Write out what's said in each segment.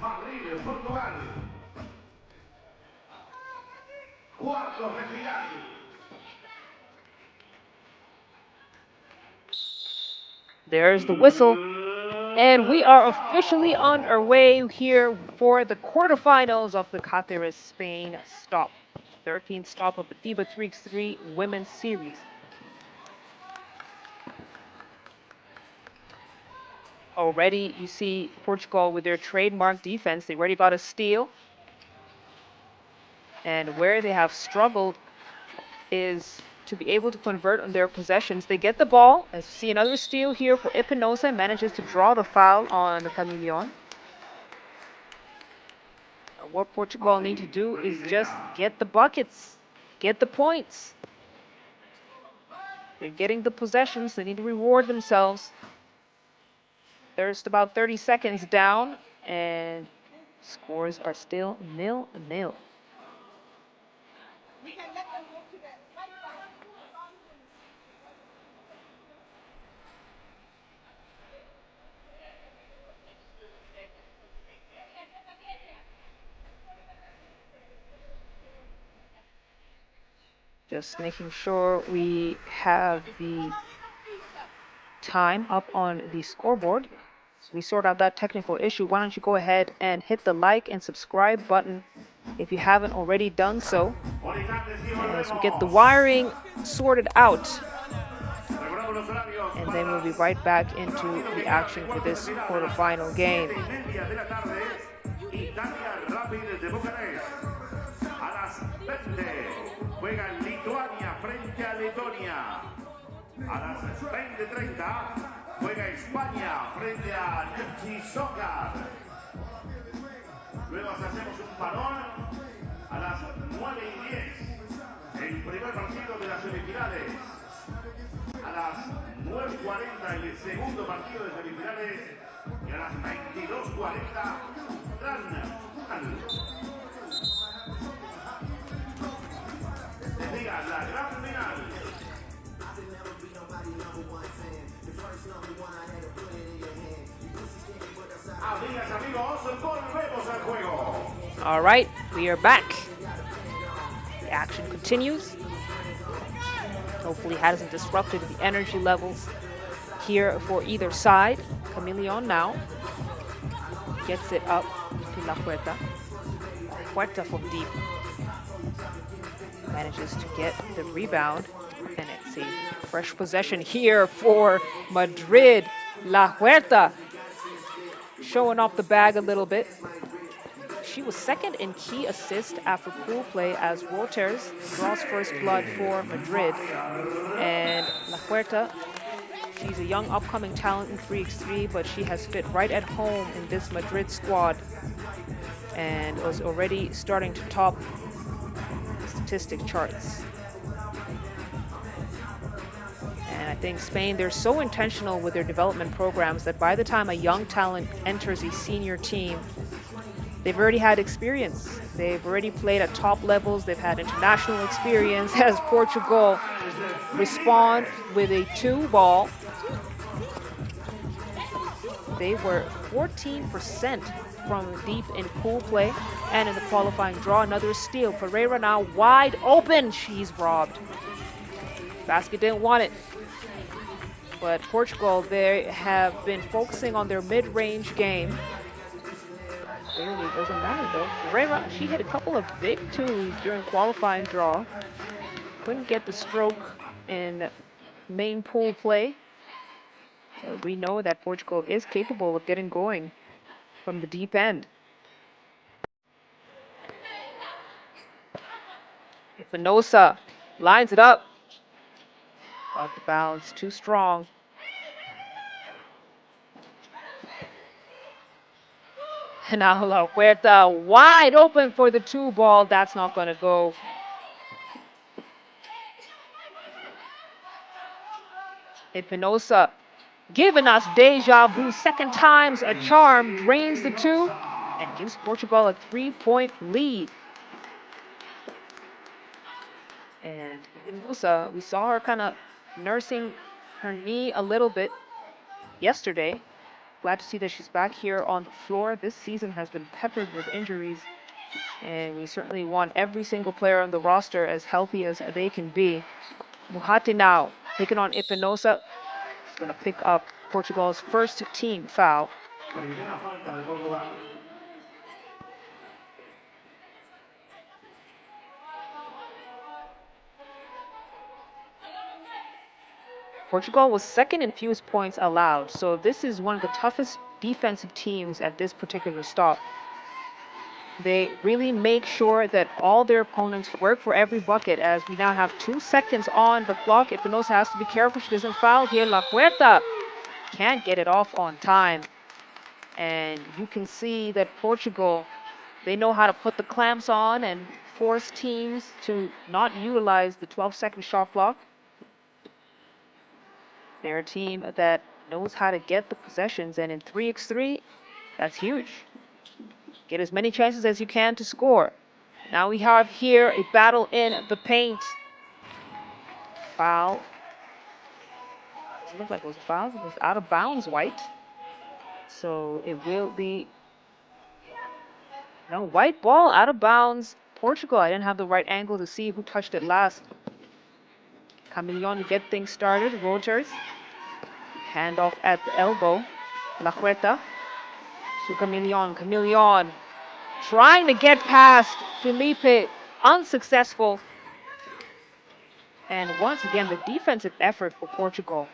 Madrid, Portugal. Cuartos de final. There's the whistle. And we are officially on our way here for the quarterfinals of the Càceres Spain stop. 13th stop of the FIBA 3x3 Women's Series. Already, you see Portugal with their trademark defense. They already got a steal. And where they have struggled is to be able to convert on their possessions. They get the ball. As you see another steal here for Espinosa. Manages to draw the foul on Camilion. What Portugal need to do is just get the buckets, get the points. They're getting the possessions. They need to reward themselves. There's about 30 seconds down, and scores are still 0-0. Just making sure we have the time up on the scoreboard. So we sort out that technical issue. Why don't you go ahead and hit the like and subscribe button if you haven't already done so, as we get the wiring sorted out. And then we'll be right back into the action for this quarterfinal game. Juega Lituania frente a Letonia. A las 20:30 juega España frente a Soccer. Luego hacemos un parón a las 9:10. El primer partido de las semifinales. A las 9:40 el segundo partido de semifinales. Y a las 22:40 la gran final. Amigas, amigos, volvemos al juego. All right, we are back. The action continues. Hopefully hasn't disrupted the energy levels here for either side. Camilion now gets it up to La Puerta. Puerta from deep. Manages to get the rebound, and it's a fresh possession here for Madrid. La Huerta showing off the bag a little bit. She was second in key assist after pool play as Wolters draws first blood for Madrid. And La Huerta, she's a young upcoming talent in 3x3, but she has fit right at home in this Madrid squad and was already starting to top statistic charts. And I think Spain, they're so intentional with their development programs that by the time a young talent enters a senior team, they've already had experience. They've already played at top levels. They've had international experience. As Portugal respond with a 2-ball, they were 14% from deep in pool play, and in the qualifying draw, another steal. Pereira now wide open. She's robbed. Basket didn't want it. But Portugal, they have been focusing on their mid-range game. Really doesn't matter though. Pereira, she hit a couple of big twos during qualifying draw. Couldn't get the stroke in main pool play. So we know that Portugal is capable of getting going from the deep end. Espinosa lines it up. Off the bounce, too strong. And now La Huerta wide open for the 2-ball. That's not going to go. Espinosa giving us deja vu. Second time's a charm. Drains the 2 and gives Portugal a 3-point lead. And Espinosa, we saw her kind of nursing her knee a little bit yesterday. glad to see that she's back here on the floor. This season has been peppered with injuries, and we certainly want every single player on the roster as healthy as they can be. Muhate now taking on Espinosa. Going to pick up Portugal's first team foul. Portugal was second in fewest points allowed, so this is one of the toughest defensive teams at this particular stop. They really make sure that all their opponents work for every bucket, as we now have 2 seconds on the clock. Espinosa has to be careful she doesn't foul here. La Huerta can't get it off on time. And you can see that Portugal, they know how to put the clamps on and force teams to not utilize the 12-second shot clock. They're a team that knows how to get the possessions, and in 3x3, that's huge. Get as many chances as you can to score. Now we have here a battle in the paint. Foul. It looked like it was a foul. It was out of bounds, White. So it will be... No, white ball out of bounds. Portugal, I didn't have the right angle to see who touched it last. Camillon to get things started. Rogers. Handoff at the elbow. La Huerta. To Camillon. Camillon trying to get past Felipe. Unsuccessful. And once again, the defensive effort for Portugal.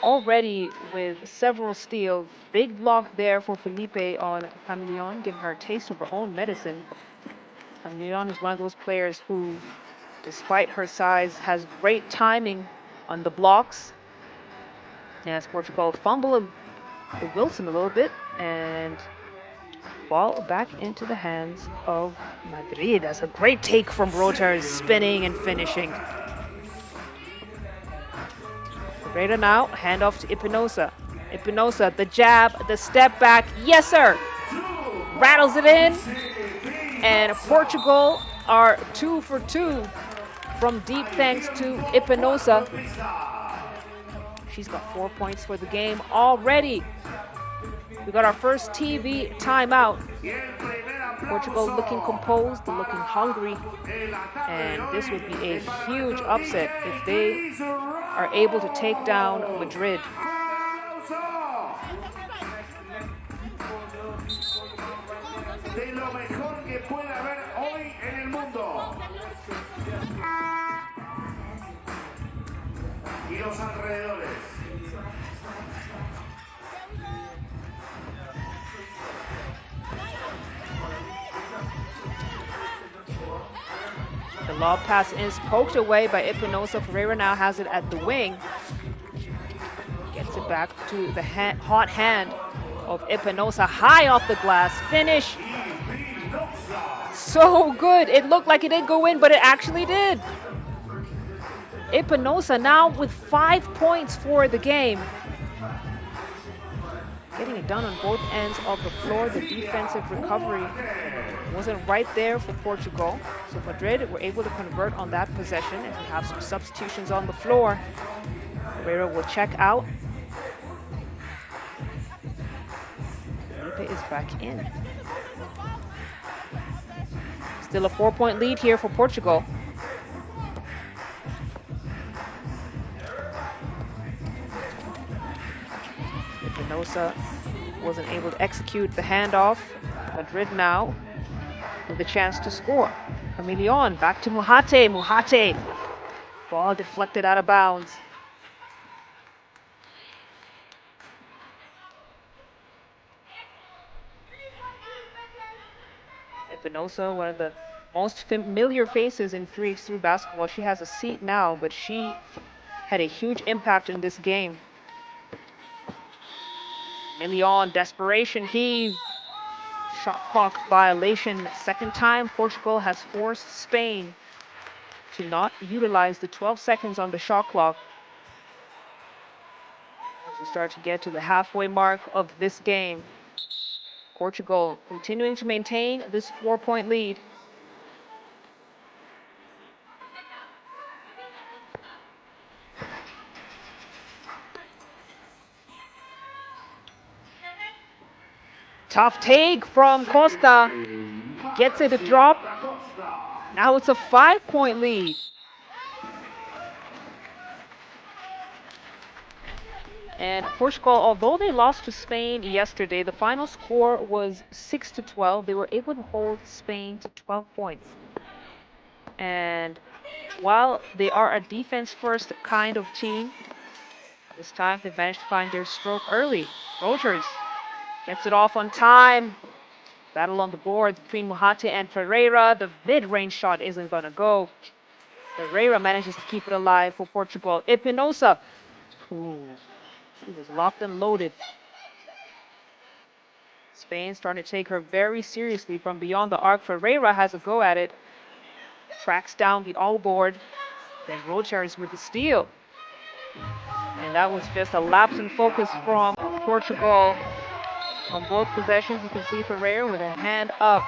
Already with several steals. Big block there for Felipe on Camillon, giving her a taste of her own medicine. Camillon is one of those players who, despite her size, has great timing on the blocks. As Portugal fumble Wilson a little bit, and ball back into the hands of Madrid. That's a great take from Roters, spinning and finishing. Ferreira now, handoff to Espinosa. Espinosa, the jab, the step back. Yes, sir. Rattles it in. And Portugal are 2 for 2 from deep thanks to Espinosa. She's got 4 points for the game already. We got our first TV timeout. Portugal looking composed, looking hungry. And this would be a huge upset if they are able to take down Madrid. The lob pass is poked away by Espinosa. Ferreira now has it at the wing. Gets it back to the hot hand of Espinosa. High off the glass. Finish. So good. It looked like it didn't go in, but it actually did. Espinosa now with 5 points for the game. Getting it done on both ends of the floor. The defensive recovery wasn't right there for Portugal. So Madrid were able to convert on that possession, and we have some substitutions on the floor. Ferreira will check out. Felipe is back in. Still a 4-point lead here for Portugal. Espinosa wasn't able to execute the handoff. Madrid now with a chance to score. Camillon back to Muhate. Muhate. Ball deflected out of bounds. Espinosa, one of the most familiar faces in 3x3 basketball. She has a seat now, but she had a huge impact in this game. Camillon, desperation heave. Shot clock violation. Second time Portugal has forced Spain to not utilize the 12 seconds on the shot clock. As we start to get to the halfway mark of this game, Portugal continuing to maintain this 4-point lead. Tough take from Costa. Gets it to drop. Now it's a 5-point lead. And Portugal, although they lost to Spain yesterday, the final score was 6-12. They were able to hold Spain to 12 points. And while they are a defense-first kind of team, this time they managed to find their stroke early. Rogers gets it off on time. Battle on the board between Mohate and Ferreira. The mid-range shot isn't going to go. Ferreira manages to keep it alive for Portugal. Espinosa. Ooh, he was locked and loaded. Spain starting to take her very seriously from beyond the arc. Ferreira has a go at it. Tracks down the all board. Then Rogers with the steal. And that was just a lapse in focus from Portugal. On both possessions, you can see Ferreira with a hand up.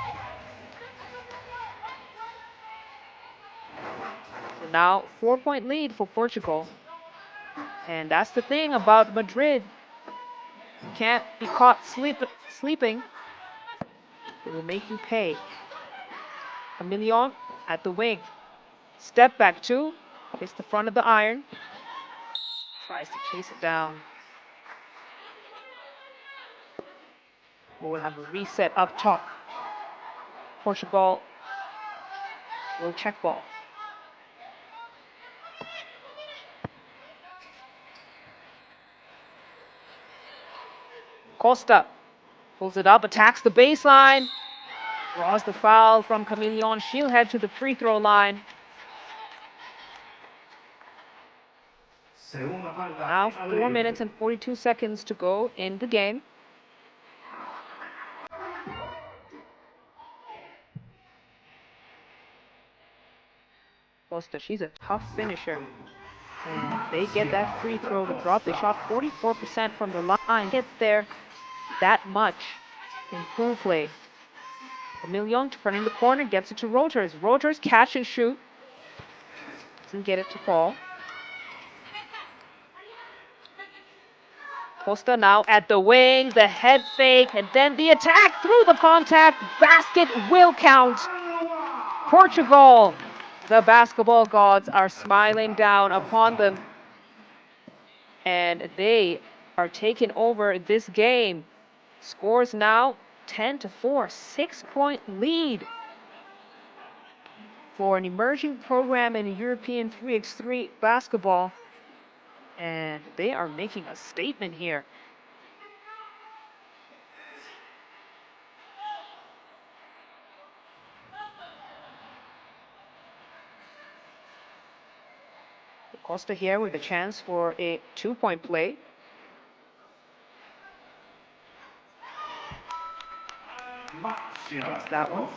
So now 4-point lead for Portugal. And that's the thing about Madrid. You can't be caught sleeping. It will make you pay. Camillion at the wing. Step back 2. Hits the front of the iron. Tries to chase it down. We'll have a reset up top. Portugal will check ball. Costa pulls it up, attacks the baseline. Draws the foul from Camillion. She'll head to the free throw line. Now 4 minutes and 42 seconds to go in the game. Costa, she's a tough finisher. And they get that free throw to drop. They shot 44% from the line. Get there that much in pool play. Camillion turning the corner, gets it to Rogers. Rogers catch and shoot. Doesn't get it to fall. Costa now at the wing, the head fake, and then the attack through the contact. Basket will count. Portugal, the basketball gods are smiling down upon them. And they are taking over this game. Scores now 10-4, 6-point lead for an emerging program in European 3x3 basketball. And they are making a statement here. Costa here with a chance for a 2-point play. Gets that one.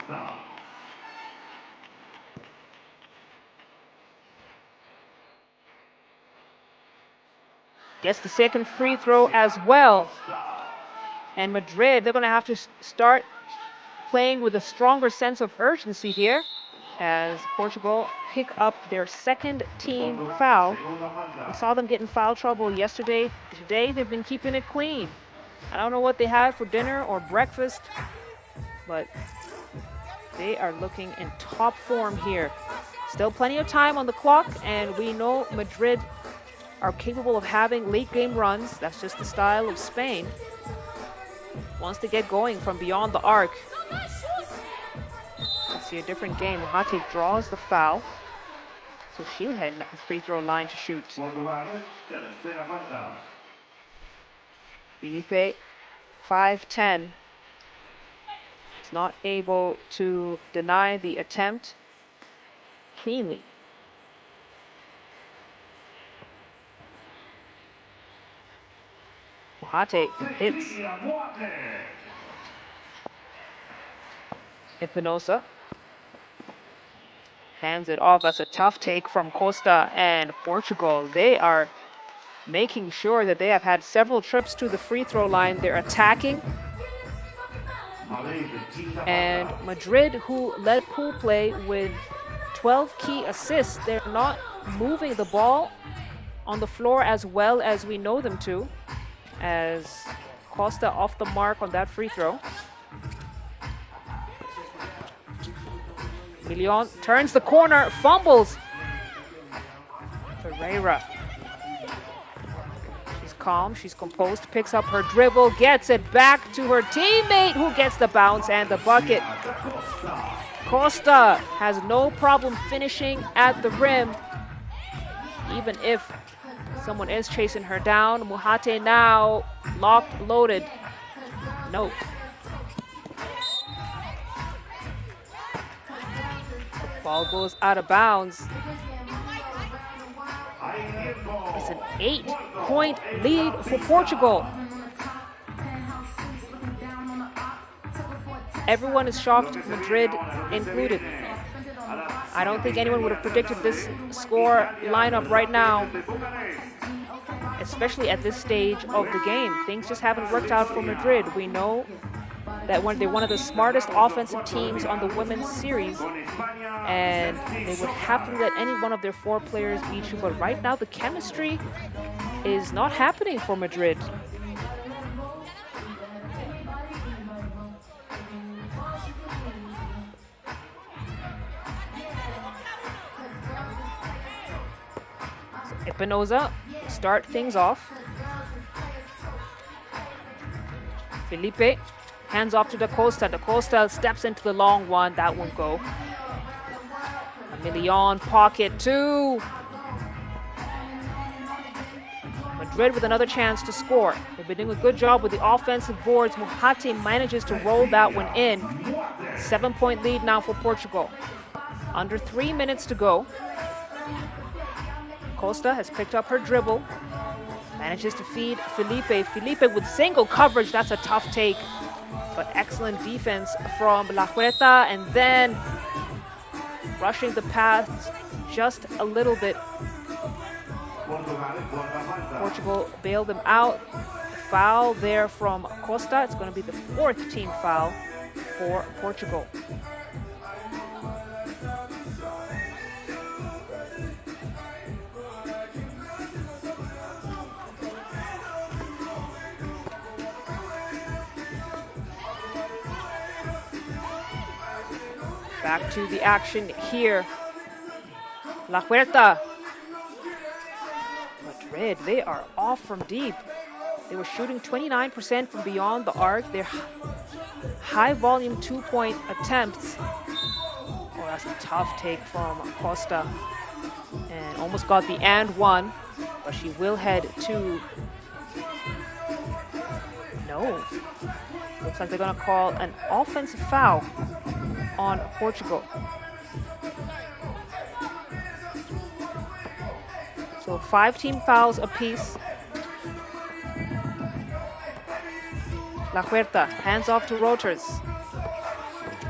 Gets the second free throw as well. And Madrid, they're going to have to start playing with a stronger sense of urgency here as Portugal pick up their second team foul. We saw them get in foul trouble yesterday. Today, they've been keeping it clean. I don't know what they had for dinner or breakfast, but they are looking in top form here. Still plenty of time on the clock, and we know Madrid are capable of having late game runs. That's just the style of Spain. Once they get going from beyond the arc. Let's see a different game. Mohate draws the foul. So she'll head to the free throw line to shoot. Felipe, 5'10", is not able to deny the attempt cleanly. Mohate hits. Espinosa hands it off. That's a tough take from Costa, and Portugal, they are making sure that they have had several trips to the free throw line. They're attacking. And Madrid, who led pool play with 12 key assists, they're not moving the ball on the floor as well as we know them to, as Costa off the mark on that free throw. Camillon turns the corner, fumbles. Ferreira. She's calm, she's composed, picks up her dribble, gets it back to her teammate who gets the bounce and the bucket. Costa has no problem finishing at the rim, even if someone is chasing her down. Muhate now locked, loaded. Nope. Ball goes out of bounds. It's an 8-point lead for Portugal. Everyone is shocked, Madrid included. I don't think anyone would have predicted this score lineup right now, especially at this stage of the game. Things just haven't worked out for Madrid. We know that they're one of the smartest offensive teams on the women's series, and they would happily let any one of their 4 players beat you, but right now the chemistry is not happening for Madrid. Espinosa start things off. Felipe hands off to Da Costa. Da Costa steps into the long one. That won't go. Camillon pocket 2. Madrid with another chance to score. They've been doing a good job with the offensive boards. Muhate manages to roll that one in. 7-point lead now for Portugal. Under 3 minutes to go. Costa has picked up her dribble, manages to feed Felipe. Felipe with single coverage, that's a tough take, but excellent defense from La Huerta, and then rushing the pass just a little bit. Portugal bailed them out. Foul there from Costa. It's going to be the 4th team foul for Portugal. Back to the action here. La Huerta. Madrid, they are off from deep. They were shooting 29% from beyond the arc. Their high volume 2-point attempts. Oh, that's a tough take from Costa. And almost got the and one, but she will head to... No. Looks like they're gonna call an offensive foul on Portugal. So 5 team fouls apiece. La Huerta hands off to Roters.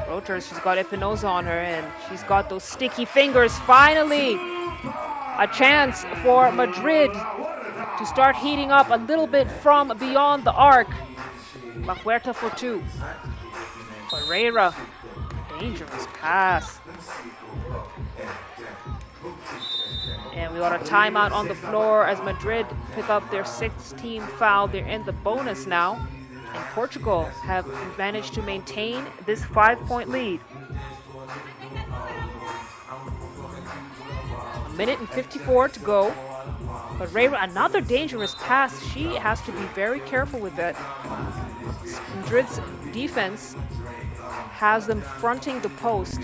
Roters, she's got Espinosa on her, and she's got those sticky fingers. Finally, a chance for Madrid to start heating up a little bit from beyond the arc. La Huerta for 2. Ferreira. Dangerous pass. And we got a timeout on the floor as Madrid pick up their 6th team foul. They're in the bonus now. And Portugal have managed to maintain this 5-point lead. 1:54 to go. Ferreira, another dangerous pass. She has to be very careful with that. Madrid's defense has them fronting the post,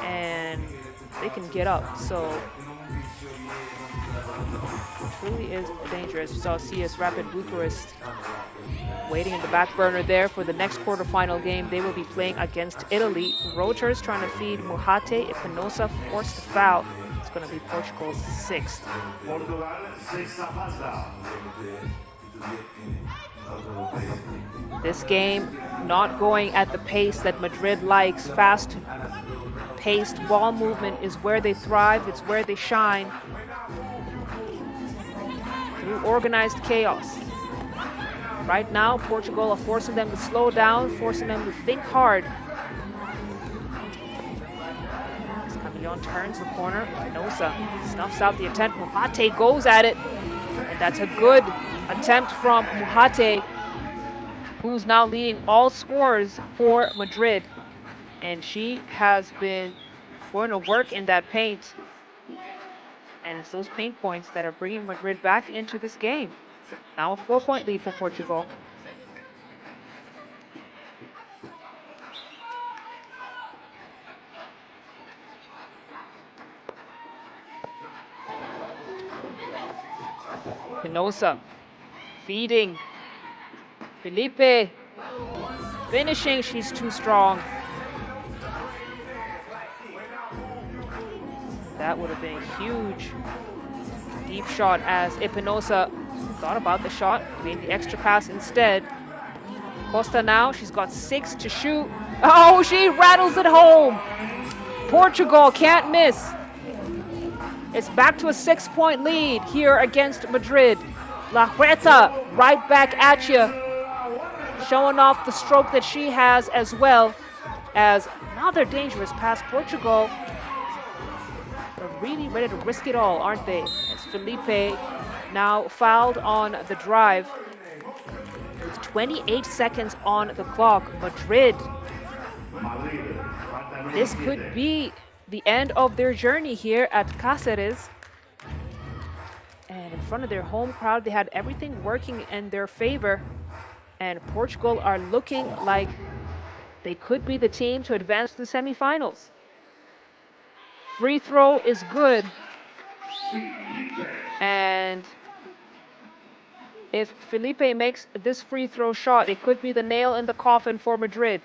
and they can get up. So it truly is dangerous. We saw CS Rapid Bucharest waiting in the back burner there for the next quarterfinal game. They will be playing against Italy. Roters trying to feed Muhate. Espinosa forced the foul. It's going to be Portugal's 6th. This game not going at the pace that Madrid likes. Fast-paced ball movement is where they thrive. It's where they shine. Through organized chaos. Right now, Portugal are forcing them to slow down, forcing them to think hard. Camillon turns the corner. Espinosa snuffs out the attempt. Muhate goes at it. And that's a good attempt from Muhate, who's now leading all scorers for Madrid. And she has been going to work in that paint. And it's those paint points that are bringing Madrid back into this game. Now a 4-point lead for Portugal. Pinoza feeding. Felipe finishing. She's too strong. That would have been a huge deep shot as Espinosa thought about the shot, made the extra pass instead. Costa now, she's got 6 to shoot. Oh, she rattles it home. Portugal can't miss. It's back to a 6-point lead here against Madrid. La Huerta right back at you, showing off the stroke that she has as well. As another dangerous pass. Portugal are really ready to risk it all, aren't they? As Felipe now fouled on the drive. With 28 seconds on the clock. Madrid, this could be the end of their journey here at Càceres. And in front of their home crowd, they had everything working in their favor. And Portugal are looking like they could be the team to advance to the semifinals. Free throw is good. And if Felipe makes this free throw shot, it could be the nail in the coffin for Madrid.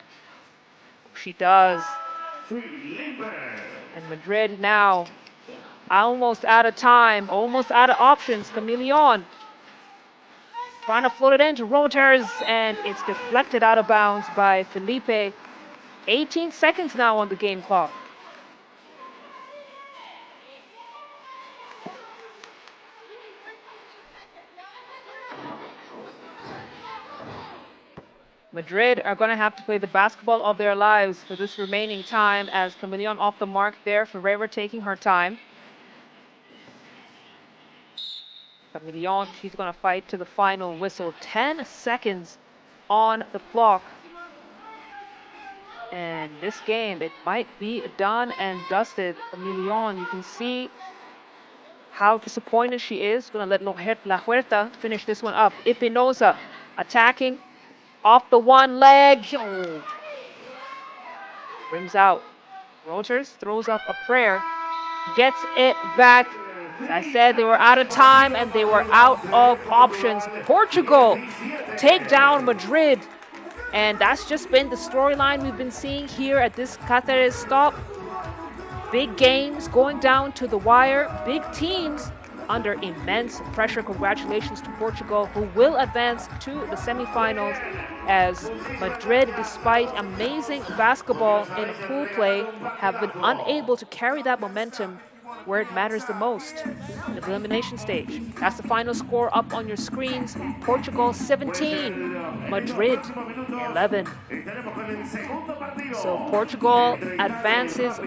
She does. And Madrid now almost out of time, almost out of options. Chameleon trying to float it into Roters, and it's deflected out of bounds by Felipe. 18 seconds now on the game clock. Madrid are going to have to play the basketball of their lives for this remaining time, as Chameleon off the mark there. Ferreira taking her time. Chameleon, she's going to fight to the final whistle. 10 seconds on the clock. And this game, it might be done and dusted. Chameleon, you can see how disappointed she is. Going to let La Huerta finish this one up. Espinosa attacking. Off the one leg. Oh. Brings out. Roters throws up a prayer. Gets it back. As I said, they were out of time and they were out of options. Portugal take down Madrid. And that's just been the storyline we've been seeing here at this Càceres stop. Big games going down to the wire. Big teams under immense pressure. Congratulations to Portugal, who will advance to the semifinals, as Madrid, despite amazing basketball in pool play, have been unable to carry that momentum where it matters the most, in the elimination stage. That's the final score up on your screens. Portugal 17, Madrid 11. So Portugal advances